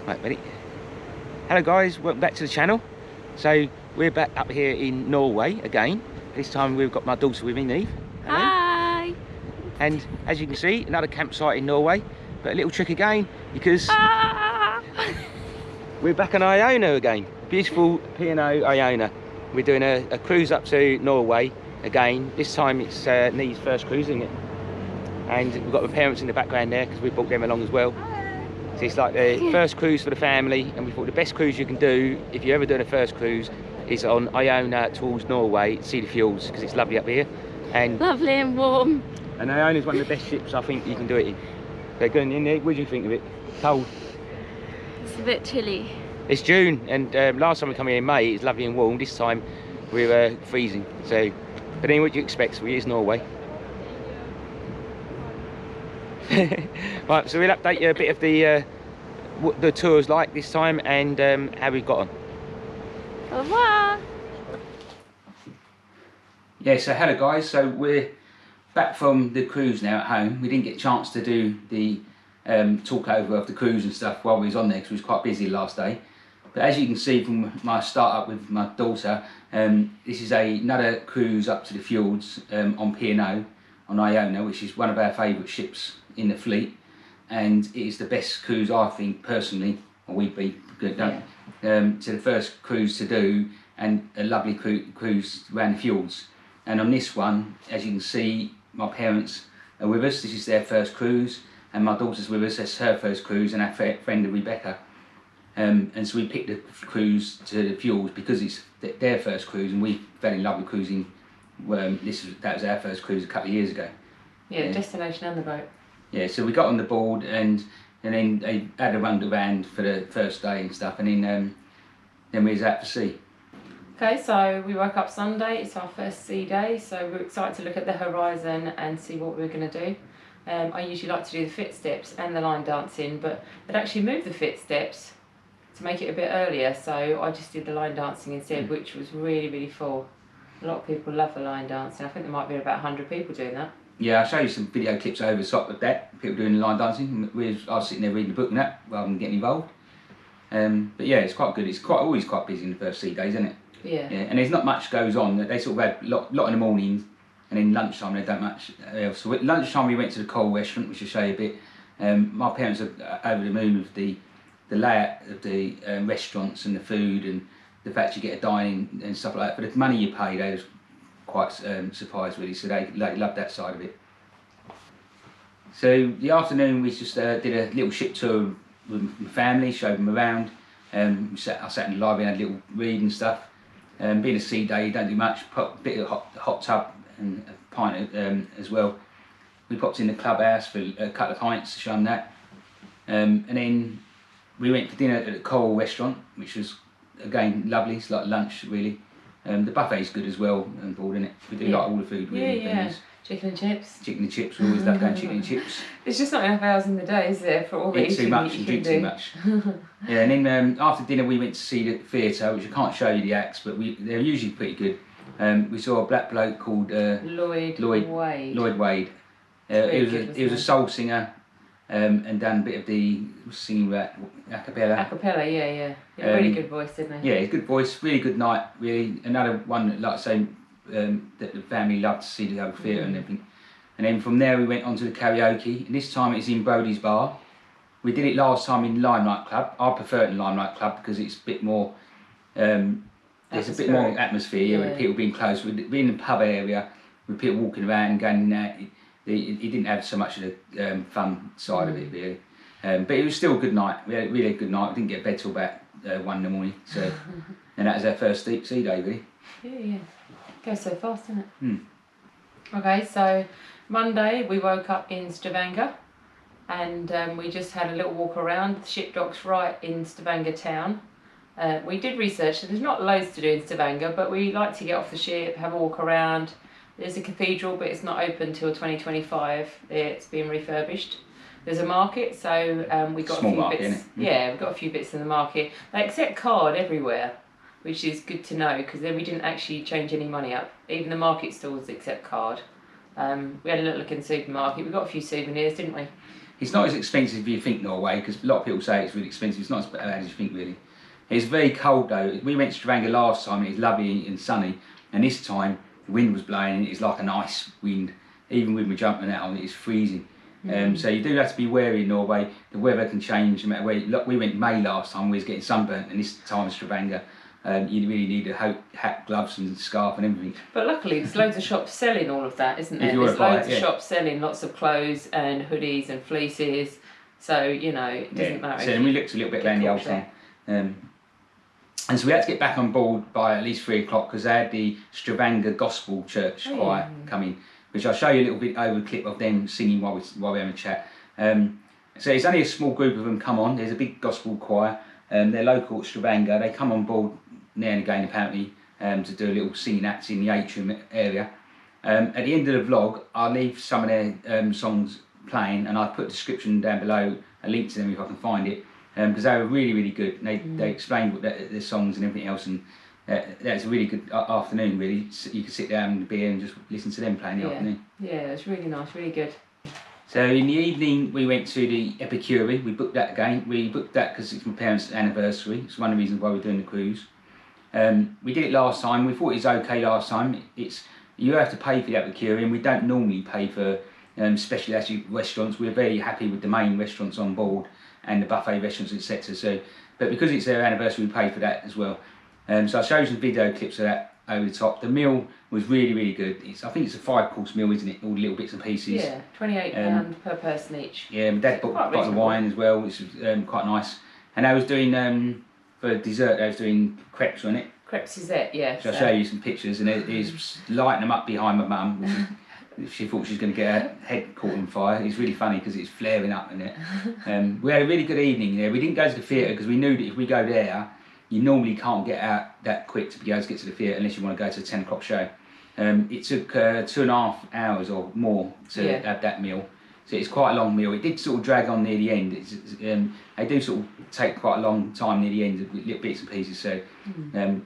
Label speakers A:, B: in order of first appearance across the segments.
A: Right, ready? Hello guys, welcome back to the channel. So we're back up here in Norway again. This time we've got my daughter with me, Neve. Hello.
B: Hi!
A: And as you can see, another campsite in Norway. But a little trick again, because we're back on Iona again. Beautiful P&O Iona. We're doing a cruise up to Norway again. This time it's Neve's first cruise, isn't it? And we've got the parents in the background there because we brought them along as well. So it's like the first cruise for the family, and we thought the best cruise you can do if you're ever doing a first cruise is on Iona towards Norway, see the fjords, because it's lovely up here. And
B: Lovely and warm.
A: And Iona is one of the best ships I think you can do it in. So going in there, what do you think of it? Cold?
B: It's a bit chilly.
A: It's June, and last time we come here in May, it's lovely and warm. This time we're freezing. So, but then what do you expect? So it is Norway. Right, so we'll update you a bit of the what the tour's like this time and how we've got on.
B: Au revoir.
A: Yeah, so hello guys, so we're back from the cruise now at home. We didn't get a chance to do the talk over of the cruise and stuff while we was on there because we was quite busy last day. But as you can see from my start up with my daughter, this is another cruise up to the fjords on P&O on Iona, which is one of our favourite ships in the fleet, and it is the best cruise I think personally, or we'd be good done, to the first cruise to do, and a lovely cruise around the fjords. And on this one, as you can see, my parents are with us. This is their first cruise, and my daughter's with us. That's her first cruise, and our friend Rebecca. And so we picked the cruise to the fjords because it's their first cruise, and we fell in love with cruising. That was our first cruise a couple of years ago.
B: Yeah, destination and the boat.
A: Yeah, so we got on the board, and then they had a wander around for the first day and stuff, and then we was out for sea.
B: Okay, so we woke up Sunday. It's our first sea day, so we're excited to look at the horizon and see what we're going to do. I usually like to do the fit steps and the line dancing, but they'd actually moved the fit steps to make it a bit earlier, so I just did the line dancing instead, which was really, really full. A lot of people love the line dancing. I think there might be about 100 people doing that. Yeah,
A: I'll show you some video clips over the top of that, people doing the line dancing. I was sitting there reading the book and that, rather than getting involved. But yeah, it's quite good. It's always quite busy in the first sea days, isn't it?
B: Yeah.
A: And there's not much goes on. They sort of have a lot in the morning, and then lunchtime they don't much else. So at lunchtime we went to the Coal restaurant, which I'll show you a bit. My parents are over the moon with the layout of the restaurants and the food and the fact you get a dining and stuff like that. But the money you pay, they was quite surprised really, so they loved that side of it. So the afternoon we just did a little ship tour with my family, showed them around. I sat in the library and had a little read and stuff. Being a sea day, you don't do much. Pop a bit of hot tub and a pint as well. We popped in the clubhouse for a couple of pints to show them that. And then we went for dinner at the Coal restaurant, which was again lovely. It's like lunch really. The buffet's good as well on board, isn't it? We do like all the food really.
B: Yeah. Chicken and chips.
A: Chicken and chips, we always love going chicken and chips.
B: It's just not enough hours in the day, is there, for all the
A: Eat too much and drink too much. Yeah, and then after dinner we went to see the theatre, which I can't show you the acts, but they're usually pretty good. We saw a black bloke called
B: Lloyd Wade.
A: He was a soul singer, and done a bit of the singing a cappella.
B: A cappella, yeah. Really good voice, didn't he?
A: Yeah, good voice, really good night, really. Another one that, like I say, that the family loved to see the other theatre and everything. And then from there we went on to the karaoke, and this time it's in Brodie's Bar. We did it last time in Limelight Club. I prefer it in Limelight Club because it's a bit more, there's a bit more atmosphere, with people being close. We're in the pub area, with people walking around and going in there. It didn't have so much of the fun side of it really. But it was still a good night. We had a really good night. We didn't get to bed till about 1 in the morning. So, and that was our first sea day really.
B: Yeah. Goes so fast, doesn't it? Okay, so Monday we woke up in Stavanger, and we just had a little walk around. The ship docks right in Stavanger town. We did research, so there's not loads to do in Stavanger, but we like to get off the ship, have a walk around. There's a cathedral, but it's not open till 2025. It's being refurbished. There's a market, so we got
A: Small
B: a few
A: market,
B: bits.
A: innit?
B: Yeah, we got a few bits in the market. They accept card everywhere, which is good to know, because then we didn't actually change any money up. Even the market stalls accept card. We had a little look in the supermarket. We got a few souvenirs, didn't we?
A: It's not as expensive as you think, Norway, because a lot of people say it's really expensive. It's not as bad as you think, really. It's very cold though. We went to Stavanger last time and it was lovely and sunny, and this time the wind was blowing and it's like an ice wind. Even with my jumper out on, it's freezing. So you do have to be wary in Norway. The weather can change no matter where. Look, we went May last time, we was getting sunburnt, and this time in Stavanger, you really need a hat, gloves and scarf and everything.
B: But luckily there's loads of shops selling all of that, isn't there? There's loads of shops selling lots of clothes and hoodies and fleeces. So, you know, it doesn't matter.
A: So then we looked a little bit around the old town. And so we had to get back on board by at least 3 o'clock because they had the Stavanger Gospel Church choir coming, which I'll show you a little bit over a clip of them singing while we're having a chat. So it's only a small group of them come on. There's a big gospel choir. They're local at Stavanger. They come on board now and again apparently to do a little singing act in the atrium area. At the end of the vlog, I'll leave some of their songs playing, and I'll put a description down below, a link to them if I can find it. Because they were really good. They explained what their songs and everything else, and that's a really good afternoon. Really, you could sit down with a beer and just listen to them play in the afternoon.
B: Yeah, it's really nice, really good.
A: So in the evening we went to the Epicure. We booked that again. We booked that because it's my parents' anniversary. It's one of the reasons why we're doing the cruise. We did it last time. We thought it was okay last time. You have to pay for the Epicure, and we don't normally pay for specialty restaurants. We're very happy with the main restaurants on board and the buffet restaurants, etc. So, but because it's their anniversary, we paid for that as well. So I'll show you some video clips of that over the top. The meal was really good. I think it's a 5-course meal, isn't it? All the little bits and pieces.
B: Yeah, £28 per person each.
A: Yeah, my dad bought a bottle of wine as well, which was quite nice. And I was doing, for dessert, I was doing crepes, wasn't it?
B: Crepes is it, yeah.
A: So I'll show you some pictures, and it is lighting them up behind my mum. She thought she was going to get her head caught on fire. It's really funny because it's flaring up in it. We had a really good evening there. We didn't go to the theatre because we knew that if we go there, you normally can't get out that quick to be able to get to the theatre unless you want to go to a 10 o'clock show. It took 2.5 hours or more to have that meal. So it's quite a long meal. It did sort of drag on near the end. They do sort of take quite a long time near the end with little bits and pieces. So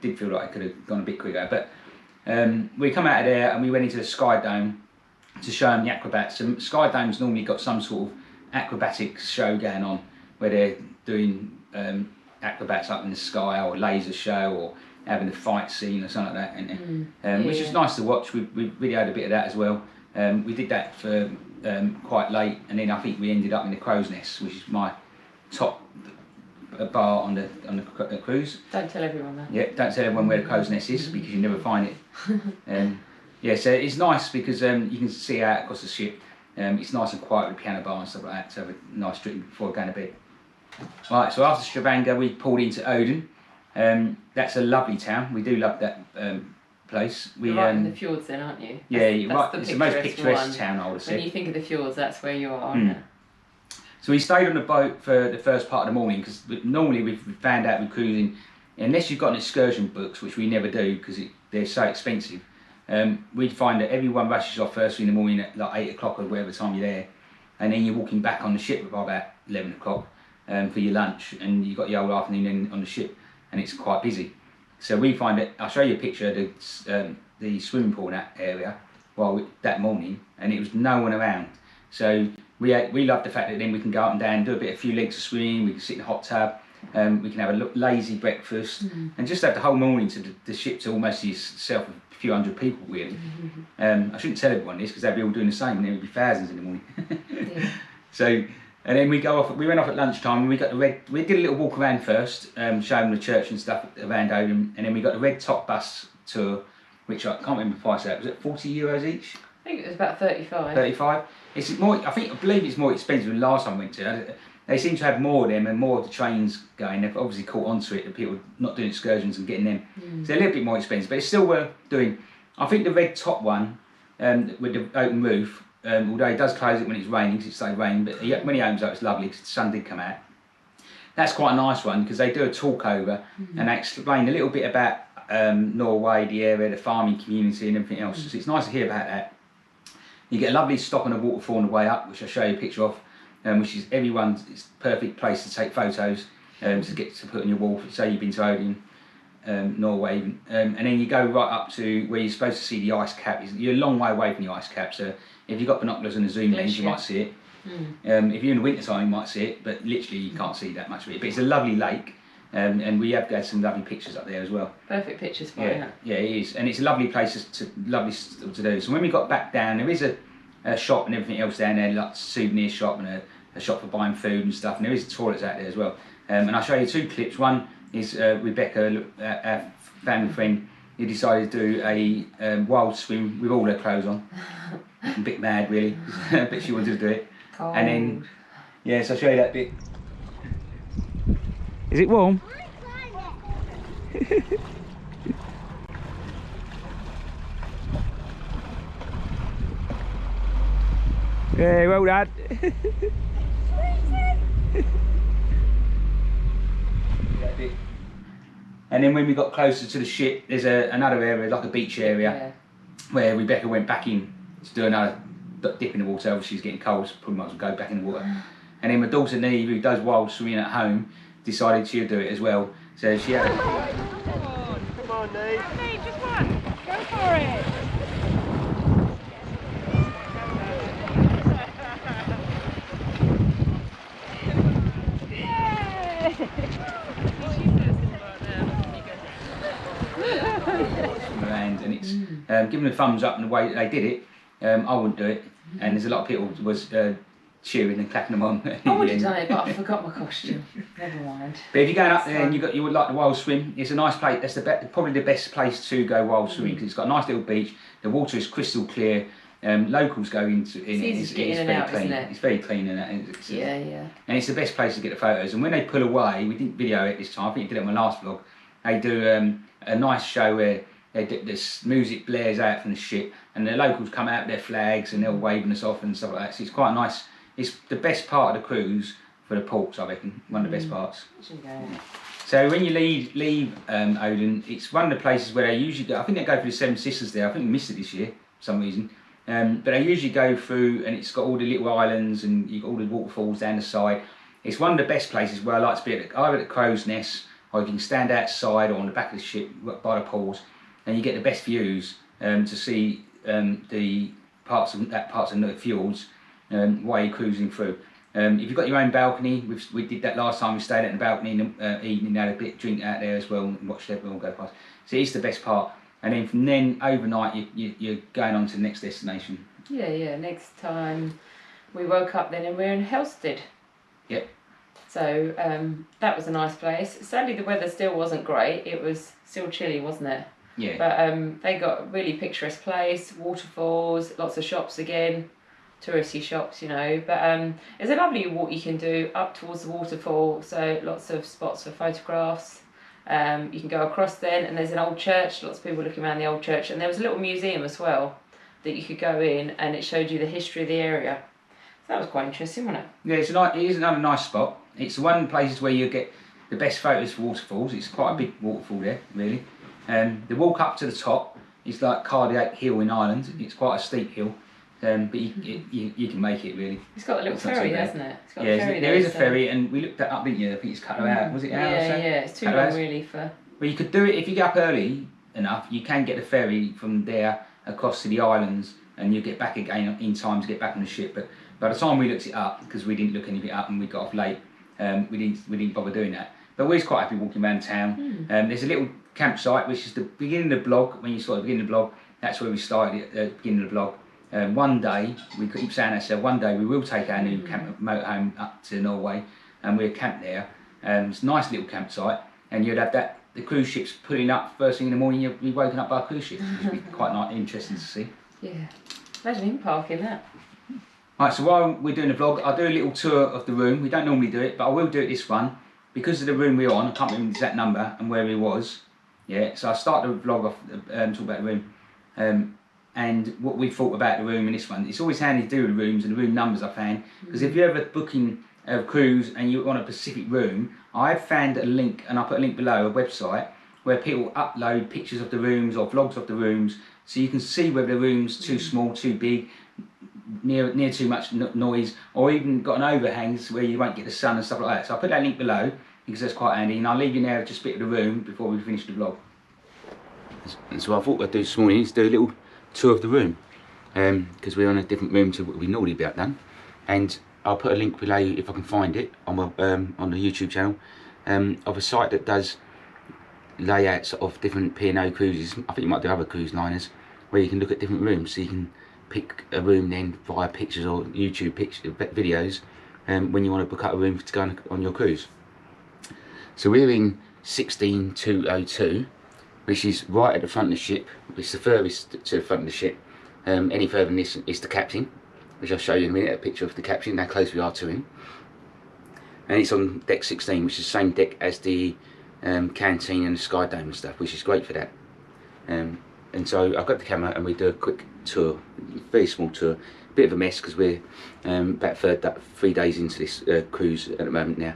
A: did feel like it could have gone a bit quicker. But we come out of there and we went into the Sky Dome to show them the acrobats. So Sky Dome's normally got some sort of acrobatics show going on where they're doing acrobats up in the sky, or a laser show, or having a fight scene or something like that, which is nice to watch. We videoed a bit of that as well. We did that for quite late, and then I think we ended up in the Crow's Nest, which is my top bar on the cruise.
B: Don't tell everyone that.
A: Yeah, don't tell everyone where the Crow's Nest is because you never find it. Yeah, so it's nice because you can see out across the ship. It's nice and quiet with the piano bar and stuff like that, to have a nice drink before going to bed. Right, so after Stavanger we pulled into Odin. That's a lovely town. We do love that place.
B: You're right in the fjords then, aren't you?
A: Yeah, you're right. It's the most picturesque town, I would say.
B: When you think of the fjords, that's where you are, aren't you?
A: So we stayed on the boat for the first part of the morning because normally we've found out with cruising, unless you've got an excursion books, which we never do because they're so expensive, we'd find that everyone rushes off first thing in the morning at like 8 o'clock or whatever time you're there, and then you're walking back on the ship by about 11 o'clock for your lunch, and you've got the whole afternoon on the ship, and it's quite busy. So we find that, I'll show you a picture of the swimming pool in that area that morning, and it was no one around. So we love the fact that then we can go up and down, do a few legs of swimming, we can sit in a hot tub, we can have a lazy breakfast, and just have the whole morning to the ship to almost yourself with a few hundred people really. I shouldn't tell everyone this because they'd be all doing the same, and there would be thousands in the morning. So, and then we went off at lunchtime, and we did a little walk around first, showing the church and stuff around Odin, and then we got the red top bus tour, which I can't remember the price of that. Was it €40 each?
B: I think it was about 35.
A: 35. It's more. I believe it's more expensive than last time I went to. They seem to have more of them and more of the trains going. They've obviously caught onto it, that people not doing excursions and getting them. So they're a little bit more expensive, but it's still worth doing. I think the red top one with the open roof, although it does close it when it's raining because it's so rain, but when he opens up it's lovely because the sun did come out. That's quite a nice one because they do a talk over and they explain a little bit about Norway, the area, the farming community and everything else. So it's nice to hear about that. You get a lovely stop on a waterfall on the way up, which I'll show you a picture of, which is it's a perfect place to take photos to get to put on your wall. Say you've been to Odin, Norway, and then you go right up to where you're supposed to see the ice cap. You're a long way away from the ice cap, so if you've got binoculars and a zoom lens, you might see it. If you're in the winter time, you might see it, but literally you can't see that much of it. But it's a lovely lake, and we have had some lovely pictures up there as well.
B: Perfect pictures for
A: it. Yeah, it is, and it's a lovely place to do. So when we got back down, there is a shop and everything else down there, like a souvenir shop and a shop for buying food and stuff, and there is toilets out there as well. And I'll show you 2 clips. One is Rebecca, our family friend, who decided to do a wild swim with all her clothes on. A bit mad really, but she wanted to do it.
B: Cold.
A: And then, yeah, so I'll show you that bit. Is it warm? Yeah, well done. And then when we got closer to the ship, there's another area, like a beach area, where Rebecca went back in to do another dip in the water. Obviously she's getting cold, so probably might as well go back in the water. And then my daughter Neve, who does wild swimming at home, decided she'd do it as well. So she had
C: Come on, Neve.
D: Neve, just one. Go for it.
A: around, and it's giving them a thumbs up in the way that they did it. I wouldn't do it, and there's a lot of people was cheering and clapping them on.
B: I would have done it, but I forgot my costume. Never mind.
A: But if you're going up there and you would like the wild swim, it's a nice place. That's probably the best place to go wild swimming, because it's got a nice little beach. The water is crystal clear. Locals go into it.
B: It's very clean.
A: Isn't it? It's very clean and
B: yeah.
A: And it's the best place to get the photos. And when they pull away, we didn't video it this time. I think we did it on my last vlog. They do a nice show where this music blares out from the ship, and the locals come out with their flags and they're waving us off and stuff like that. So it's quite nice. It's the best part of the cruise for the ports, I reckon. One of the best parts. So when you leave Odin, it's one of the places where they usually go. I think they go for the Seven Sisters there. I think we missed it this year for some reason. But they usually go through, and it's got all the little islands and you've got all the waterfalls down the side. It's one of the best places where I like to be, either at the crow's nest, or you can stand outside or on the back of the ship by the pools, and you get the best views to see the parts of the fjords while you're cruising through. If you've got your own balcony, we did that last time. We stayed at the balcony in the evening, had a bit drink out there as well, and watched everyone go past. So it's the best part. And then from then overnight, you're going on to the next destination. Yeah.
B: Next time we woke up then and we're in Helsted.
A: Yep.
B: So that was a nice place. Sadly, the weather still wasn't great. It was still chilly, wasn't it?
A: Yeah.
B: But they got a really picturesque place, waterfalls, lots of shops again, touristy shops, you know. But there's a lovely walk you can do up towards the waterfall. So lots of spots for photographs. You can go across then, and there's an old church, lots of people looking around the old church, and there was a little museum as well that you could go in, and it showed you the history of the area. So that was quite interesting, wasn't it?
A: Yeah, it is another nice spot. It's one of the places where you get the best photos for waterfalls. It's quite a big waterfall there, really. The walk up to the top is like Cardiac Hill in Ireland. It's quite a steep hill, but you can make it, really.
B: It's got a little ferry, hasn't it? It's got
A: yeah,
B: a ferry
A: there is a ferry, and we looked that up, didn't you? I think it's cut out. Was it an hour or so?
B: Yeah, it's too long really for...
A: Well, you could do it if you get up early enough. You can get the ferry from there across to the islands, and you get back again in time to get back on the ship. But by the time we looked it up, because we didn't look anything up and we got off late, we didn't bother doing that. But we was quite happy walking around town. There's a little campsite, which is the beginning of the blog. When you saw the beginning of the blog, that's where we started at the beginning of the blog. One day, we keep saying ourselves, one day we will take our new motorhome up to Norway, and we'll camp there. It's a nice little campsite, and you'd have the cruise ships pulling up first thing in the morning. You'd be woken up by a cruise ship, which would be quite interesting to see.
B: Yeah, imagine him parking that.
A: Right, so while we're doing the vlog, I'll do a little tour of the room. We don't normally do it, but I will do it this one. Because of the room we're on, I can't remember the exact number and where we was. Yeah, so I'll start the vlog off, talk about the room. And what we thought about the room in this one. It's always handy to do the rooms and the room numbers, I found. Because if you're ever booking a cruise and you want a specific room, I've found a link, and I'll put a link below, a website, where people upload pictures of the rooms or vlogs of the rooms, so you can see whether the room's too small, too big, near too much noise, or even got an overhang where you won't get the sun and stuff like that. So I'll put that link below, because that's quite handy, and I'll leave you now just a bit of the room before we finish the vlog. And so I thought I'd do this morning is do a little tour of the room, because we're on a different room to what we normally be done. And I'll put a link below if I can find it on my, on the YouTube channel, of a site that does layouts of different P&O cruises. I think you might do other cruise liners, where you can look at different rooms, so you can pick a room then via pictures or YouTube videos, when you want to book up a room to go on your cruise. So we're in 16202, which is right at the front of the ship. It's the furthest to the front of the ship. Any further than this is the captain, which I'll show you in a minute, a picture of the captain, how close we are to him. And it's on deck 16, which is the same deck as the canteen and the sky dome and stuff, which is great for that. And so I've got the camera and we do a quick tour, very small tour, a bit of a mess because we're about 3 days into this cruise at the moment now.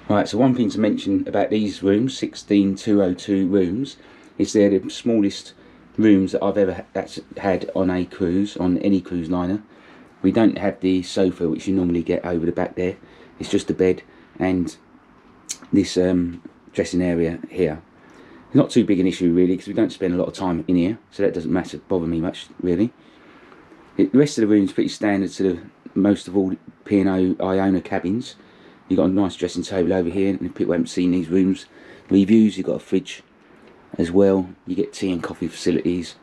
A: Right, so one thing to mention about these rooms, 16202 rooms, is they're the smallest rooms that I've ever had on a cruise, on any cruise liner. We don't have the sofa which you normally get over the back there. It's just the bed and this dressing area here. Not too big an issue really, because we don't spend a lot of time in here, so that doesn't bother me much really. The rest of the room is pretty standard to the most of all P&O Iona cabins. You've got a nice dressing table over here, and if people haven't seen these rooms reviews, you've got a fridge as well. You get tea and coffee facilities.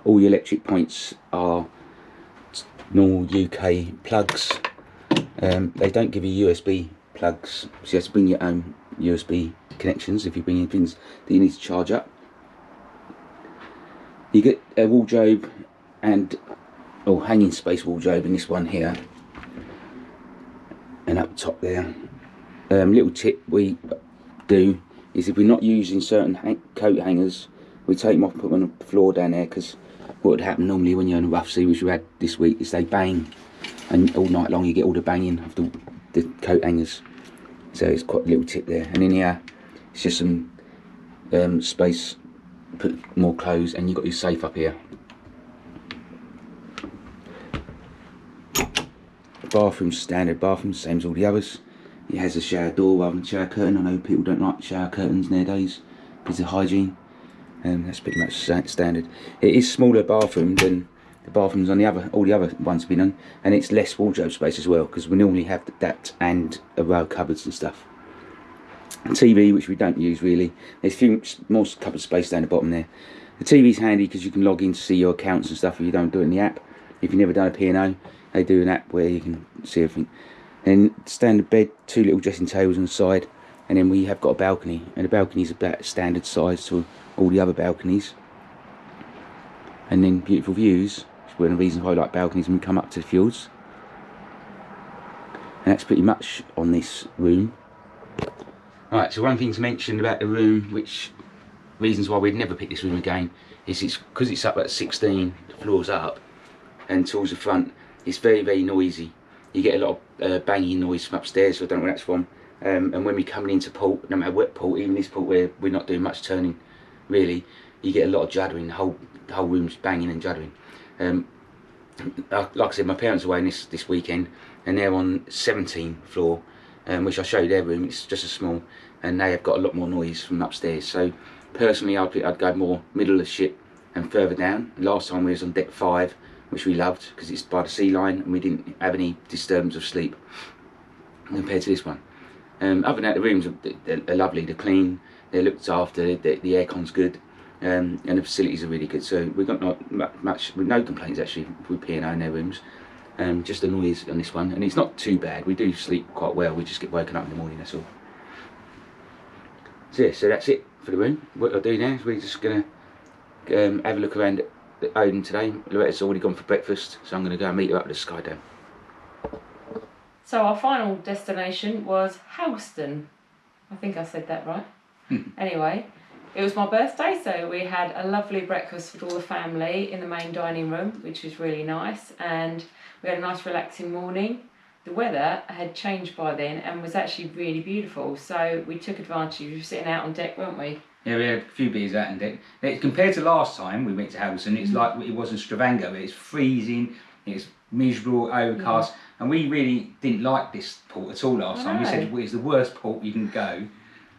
A: All your electric points are normal UK plugs. They don't give you USB plugs, so you have to bring your own USB connections if you bring in things that you need to charge up. You get a wardrobe and hanging space wardrobe in this one here, and up top there. Little tip we do is, if we're not using certain coat hangers, we take them off, put them on the floor down there, because what would happen normally when you're in a rough sea, which we had this week, is they bang, and all night long you get all the banging of the coat hangers. So it's quite a little tip there. And in here it's just some space, put more clothes, and you've got your safe up here. Bathroom, standard bathroom, same as all the others. It has a shower door rather than a shower curtain. I know people don't like shower curtains nowadays because of hygiene, and that's pretty much standard. It is smaller bathroom than the bathrooms on all the other ones have been on, and it's less wardrobe space as well, because we normally have that and a row of cupboards and stuff. TV, which we don't use really. There's a few more cupboard space down the bottom there. The TV's handy because you can log in to see your accounts and stuff if you don't do it in the app. If you've never done a P&O, they do an app where you can see everything. And standard bed, 2 little dressing tables on the side, and then we have got a balcony, and the balcony's about standard size to all the other balconies. And then beautiful views, which is one of the reasons why I like balconies when we come up to the fjords. And that's pretty much on this room. Right, so one thing to mention about the room, which reasons why we'd never pick this room again, is it's because it's up at 16 floors up and towards the front, it's very, very noisy. You get a lot of banging noise from upstairs, so I don't know where that's from. And when we're coming into port, no matter what port, even this port where we're not doing much turning really, you get a lot of juddering. The whole room's banging and juddering. Like I said, my parents are away this weekend, and they're on 17th floor, which I'll show you their room. It's just a small, and they have got a lot more noise from upstairs. So personally, I'd go more middle of the ship and further down. Last time we was on deck 5, which we loved because it's by the sea line and we didn't have any disturbance of sleep compared to this one. Other than that, the rooms are lovely. They're clean, they're looked after, the aircon's good, and the facilities are really good. So we've got no complaints actually with P&O in their rooms. Just the noise on this one, and it's not too bad. We do sleep quite well. We just get woken up in the morning, that's all. So yeah, so that's it for the room. What I'll do now is we're just gonna have a look around at Odin today. Loretta's already gone for breakfast, so I'm gonna go and meet her up at the Sky Dome.
B: So our final destination was Houston. I think I said that right. Anyway, it was my birthday, so we had a lovely breakfast with all the family in the main dining room, which was really nice, and we had a nice relaxing morning. The weather had changed by then and was actually really beautiful, so we took advantage. We were sitting out on deck, weren't we?
A: Yeah, we had a few beers out on deck. Compared to last time we went to Houston, it's like it was in Stavanger. It's freezing, it's miserable, overcast, and we really didn't like this port at all last time. We said, well, it's the worst port you can go.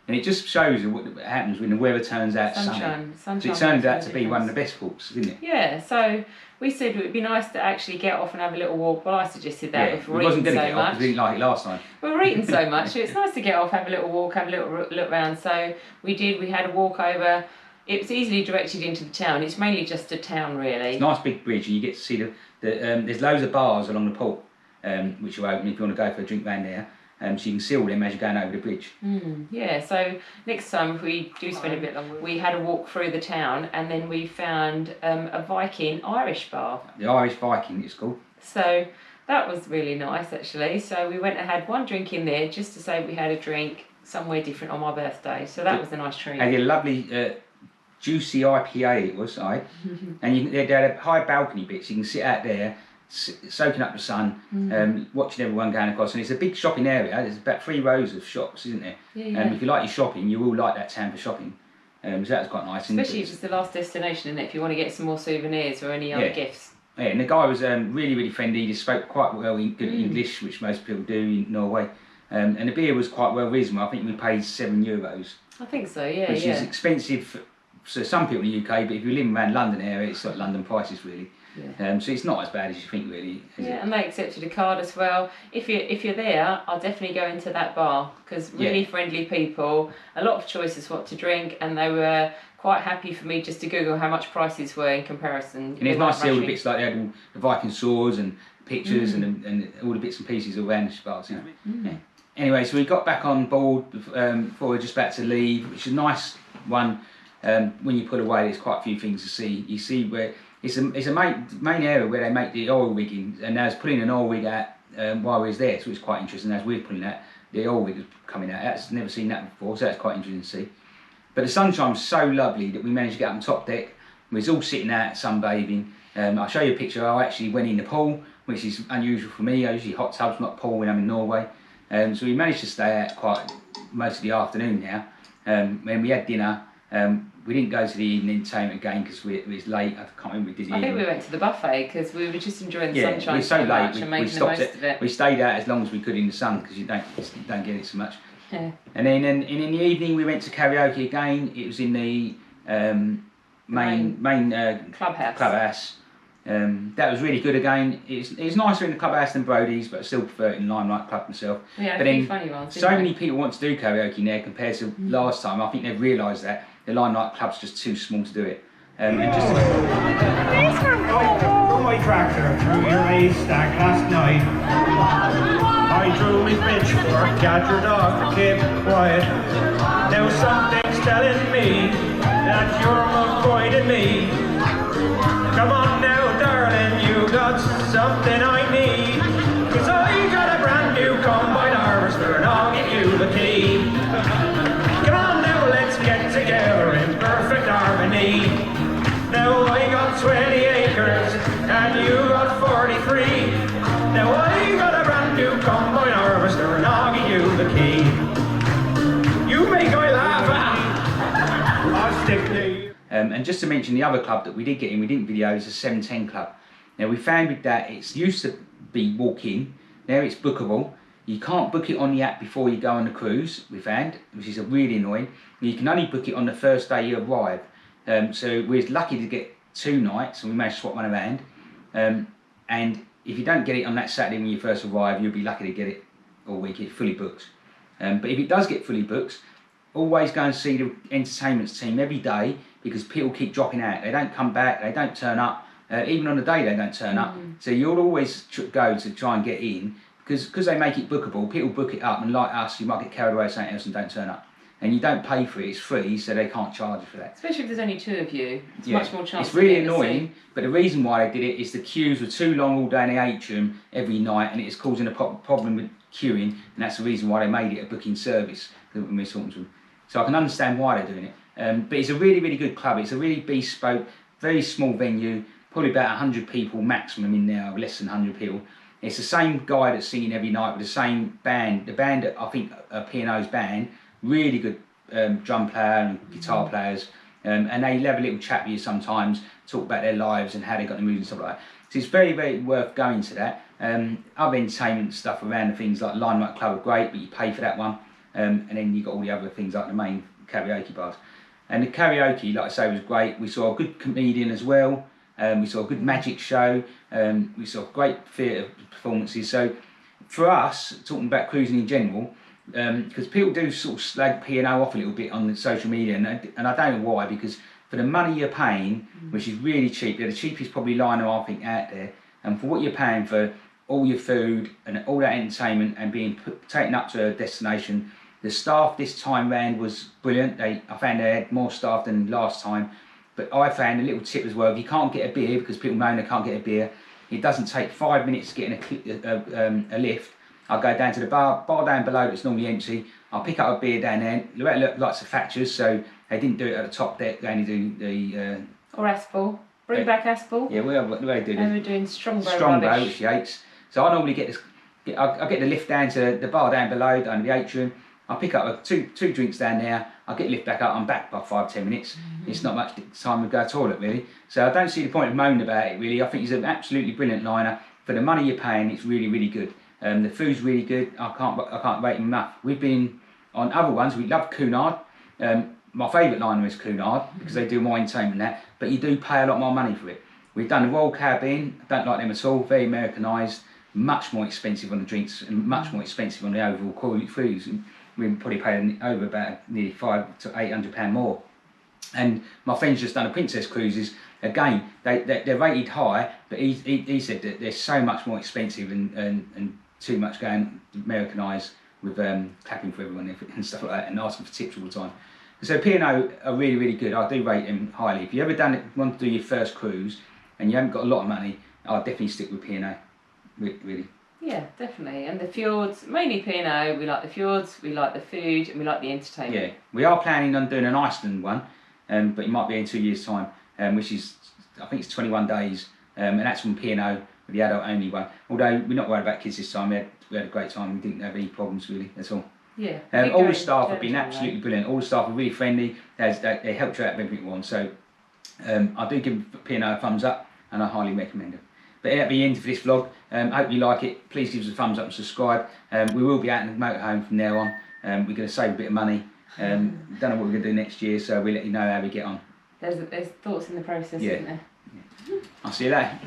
A: And it just shows you what happens when the weather turns out sunny. So it turned out to be one of the best walks, didn't it?
B: Yeah, so we said it would be nice to actually get off and have a little walk. Well, I suggested that if we're
A: wasn't
B: eating
A: going to
B: so
A: get off
B: much.
A: because we didn't like it last time.
B: We were eating so much, so it's nice to get off, have a little walk, have a little look around. So we did, we had a walk over. It was easily directed into the town. It's mainly just a town, really.
A: It's a nice big bridge, and you get to see there's loads of bars along the port, which are open if you want to go for a drink round there. So you can see all them as you're going over the bridge.
B: Yeah, so next time if we do spend a bit longer, we had a walk through the town and then we found a Viking Irish bar.
A: The Irish Viking, it's called.
B: So that was really nice actually. So we went and had one drink in there just to say we had a drink somewhere different on my birthday. So that was a nice treat.
A: Had a lovely juicy IPA it was, and they had a high balcony bit so you can sit out there soaking up the sun, watching everyone going across, and it's a big shopping area. There's about 3 rows of shops, isn't there?
B: Yeah.
A: If you like your shopping, you will like that town for shopping. So that was quite nice.
B: Especially if it's the last destination, isn't it? If you want to get some more souvenirs or any other gifts.
A: Yeah, and the guy was really, really friendly. He spoke quite well good English, which most people do in Norway. And the beer was quite well reasonable. I think we paid €7.
B: I think so, yeah.
A: Which is expensive for some people in the UK, but if you live around London area, it's like London prices really.
B: Yeah.
A: So it's not as bad as you think really.
B: And they accepted a card as well. If you're there, I'll definitely go into that bar because really friendly people, a lot of choices what to drink, and they were quite happy for me just to Google how much prices were in comparison.
A: And it's nice to see all the bits like they had all the Viking swords and pictures and all the bits and pieces around the bars. You know? Yeah. Anyway, so we got back on board before we were just about to leave, which is a nice one. When you pull away, there's quite a few things to see. You see where it's a main area where they make the oil rigging, and I was pulling an oil rig out while we was there, so it was quite interesting. As we were pulling out, the oil rig was coming out. That's never seen that before, so that's quite interesting to see. But the sunshine was so lovely that we managed to get up on top deck. We was all sitting out sunbathing. I'll show you a picture. I actually went in the pool, which is unusual for me. I usually hot tubs, not pool when I'm in Norway. So we managed to stay out quite most of the afternoon now. When we had dinner, we didn't go to the evening entertainment again because it was late. I can't remember what we did.
B: I think we went to the buffet because we were just enjoying the sunshine
A: we were so
B: much
A: late.
B: and
A: We
B: making the most
A: stopped
B: of it.
A: We stayed out as long as we could in the sun because you don't get it so much.
B: Yeah.
A: And then in the evening we went to karaoke again. It was in the main clubhouse. That was really good again. It's nicer in the clubhouse than Brody's, but I still prefer it in Limelight Club myself.
B: Yeah,
A: but
B: a few funny ones.
A: So many people want to do karaoke now compared to last time. I think they've realised that the Limelight Club's just too small to do it.
C: I drove my tractor through your haystack last night. I drew my pitchfork at your dog to keep it quiet. Now something's telling me that you're avoiding me. Come on now, darling, you got something I need. 'Cause I got a brand new combine harvester and I'll give you the key. Come on now, let's get together in perfect harmony. Now I got 20 acres and you got 43. Now I got a brand new combine harvester and I'll give you the key. You make me laugh, I'll stick to you.
A: And just to mention the other club that we did get in, we didn't video, is the 710 Club. Now we found with that, it's used to be walk-in, now it's bookable. You can't book it on the app before you go on the cruise, we found, which is really annoying. And you can only book it on the first day you arrive. So we was lucky to get 2 nights, and we managed to swap one around. And if you don't get it on that Saturday when you first arrive, you'll be lucky to get it all week, it's fully booked. But if it does get fully booked, always go and see the entertainment team every day, because people keep dropping out. They don't come back, they don't turn up. Even on the day they don't turn up. So you'll always go to try and get in, because they make it bookable. People book it up, and like us, you might get carried away with something else and don't turn up. And you don't pay for it, it's free, so they can't charge you for that.
B: Especially if there's only 2 of you, it's much more chance.
A: It's really annoying, but the reason why they did it is the queues were too long all day in the atrium every night, and it's causing a problem with queuing, and that's the reason why they made it a booking service when we're talking to them. So I can understand why they're doing it. But it's a really, really good club. It's a really bespoke, very small venue, probably about 100 people maximum in there, or less than 100 people. It's the same guy that's singing every night with the same band. The band, I think, P&O's band, really good drum player and guitar players. And they have a little chat with you sometimes, talk about their lives and how they got the moves and stuff like that. So it's very, very worth going to that. Other entertainment stuff around the things like Limelight Club are great, but you pay for that one. and then you got all the other things like the main karaoke bars. And the karaoke, like I say, was great. We saw a good comedian as well. We saw a good magic show. We saw great theatre performances. So for us, talking about cruising in general, because people do sort of slag P&O off a little bit on the social media, and I don't know why, because for the money you're paying, which is really cheap, they're the cheapest probably liner I think out there, and for what you're paying for all your food and all that entertainment and being taken up to a destination, the staff this time round was brilliant. I found they had more staff than last time, but I found a little tip as well. If you can't get a beer, because people moan they can't get a beer, it doesn't take 5 minutes getting a lift. I'll go down to the bar down below that's normally empty. I'll pick up a beer down there. Look, lots of factures, so they didn't do it at the top deck. They only do the
B: or Aspel. Bring back Aspel.
A: Yeah, we do.
B: And we're doing Strongbow
A: which she hates. So I normally get the lift down to the bar down below, down the atrium. I'll pick up two drinks down there. I'll get the lift back up. I'm back by 5-10 minutes. It's not much time to go to the toilet really. So I don't see the point of moaning about it really. I think he's an absolutely brilliant liner. For the money you're paying, it's really, really good. The food's really good. I can't rate him enough. We've been on other ones. We love Cunard. My favourite liner is Cunard because they do more entertainment than that. But you do pay a lot more money for it. We've done the Royal Caribbean. I don't like them at all. Very Americanised. Much more expensive on the drinks and much more expensive on the overall quality foods. We probably paid over about nearly £500 to £800 more. And my friend's just done a Princess Cruises. Again, they're rated high, but he said that they're so much more expensive and too much going Americanised with clapping for everyone and stuff like that and asking for tips all the time. So P&O are really, really good. I do rate them highly. If you ever want to do your first cruise and you haven't got a lot of money, I'll definitely stick with P&O. Really.
B: Yeah, definitely. And the fjords, mainly P&O, we like the fjords, we like the food, and we like the entertainment.
A: Yeah, we are planning on doing an Iceland one, but it might be in 2 years' time, which is, I think it's 21 days, and that's from P&O, the adult only one. Although we're not worried about kids this time, we had a great time, we didn't have any problems really, that's all.
B: Yeah.
A: All the staff have been absolutely brilliant, all the staff are really friendly, they helped you out with everything you want, so I do give P&O a thumbs up, and I highly recommend it. But that'll be the end of this vlog. Hope you like it. Please give us a thumbs up and subscribe. We will be out in the motorhome from now on. We're going to save a bit of money. Don't know what we're going to do next year, so we'll let you know how we get on.
B: There's thoughts in the process, isn't there?
A: Yeah. I'll see you later.